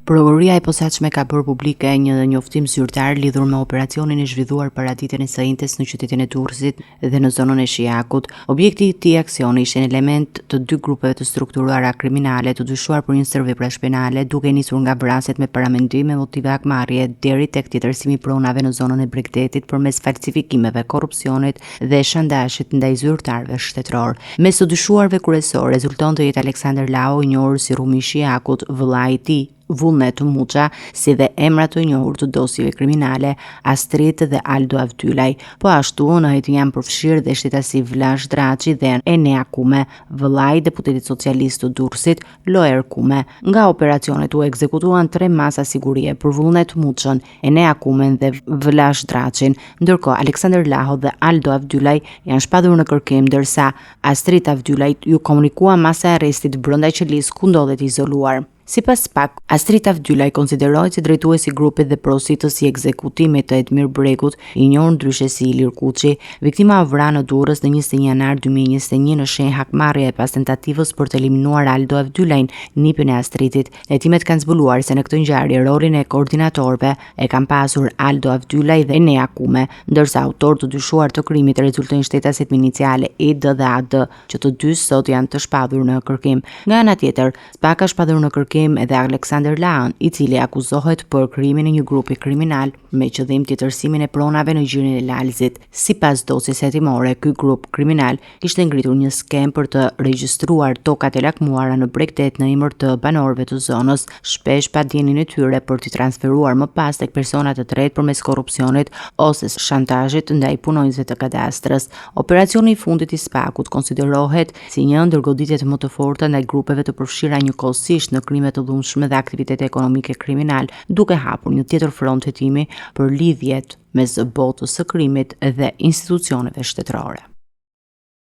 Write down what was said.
Prokuroria e posaçme ka bërë publike një njoftim zyrtar lidhur me operacionin e zhvilluar paraditën e së në qytetin e Durrësit dhe në zonën e Shijakut. Objekti i këtij aksioni ishte një element të dy grupeve të strukturuara kriminale të dyshuar për një stër veprash penale, duke nisur nga vrasjet me paramendim me motive akmarrje deri tek tjetërsimi i pronave në zonën e Bregdetit përmes falsifikimeve, korrupsionit dhe shantazhit ndaj zyrtarëve shtetëror. Mes të dyshuarve kryesor rezulton të jetë Aleksander Lau, i njohur si Rumi i Shijakut, vëllai i tij Vullnet Muça, si dhe emrat të njohur të dosjeve kriminale Astrid dhe Aldo Avdylaj. Po ashtu në hetin janë përfshirë dhe shtetasi Vlash Draçi dhe Enea Kume, vëllai i deputetit socialist të Durrësit Loer Kume. Nga operacionet u ekzekutuan 3 masa sigurie për Vullnet Muçën, Enea Kumen dhe Vlash Draçin, ndërkohë Aleksander Laho dhe Aldo Avdylaj janë shpadur në kërkim, ndërsa Astrid Avdylaj ju komunikua masa e arrestit brenda qelisë ku ndodhet izoluar. Sipas PAK, Astrid Avdylaj konsiderohet si drejtuesi i grupit dhe porositës i ekzekutimit të Edmir Bregut, i njohur ndryshe si Ilir Kuçi. Viktima u vra në Durrës në 21 janar 2021 në shenjë hakmarrje pas tentativës për të eliminuar Aldo Avdylajin, nipin e Astridit. Hetimet kanë zbuluar se në këtë ngjarje rolin e koordinatorëve e kanë pasur Aldo Avdylaj dhe Enea Kume, ndërsa autorët të dyshuar të krimit rezultojnë shtetasit me iniciale ED dhe AD, që të dy sot janë të shpadur në kërkim. Nga ana tjetër, PAK ka shpadur në kërkim edhe Aleksander Laon, i cili akuzohet për krimin e një grupi kriminal me qëllim tjetërsimin e pronave në gjirin e Lalzit. Sipas dosjes hetimore, ky grup kriminal kishte ngritur një skem për të regjistruar tokat e lakmuara në Bregdet në emër të banorëve të zonës, shpesh pa dijenin e tyre për t'i transferuar më pas tek persona të tretë përmes korrupsionit ose shantazhit ndaj punonjësve të kadastrës. Operacioni i fundit i SPAK-ut konsiderohet si një ndër goditjet më të forta ndaj grupeve të përfshira njëkohësisht në krime të dhunshme dhe aktivitete ekonomike kriminal, duke hapur një tjetër front hetimi për lidhjet mes botës së krimit dhe institucioneve shtetërore.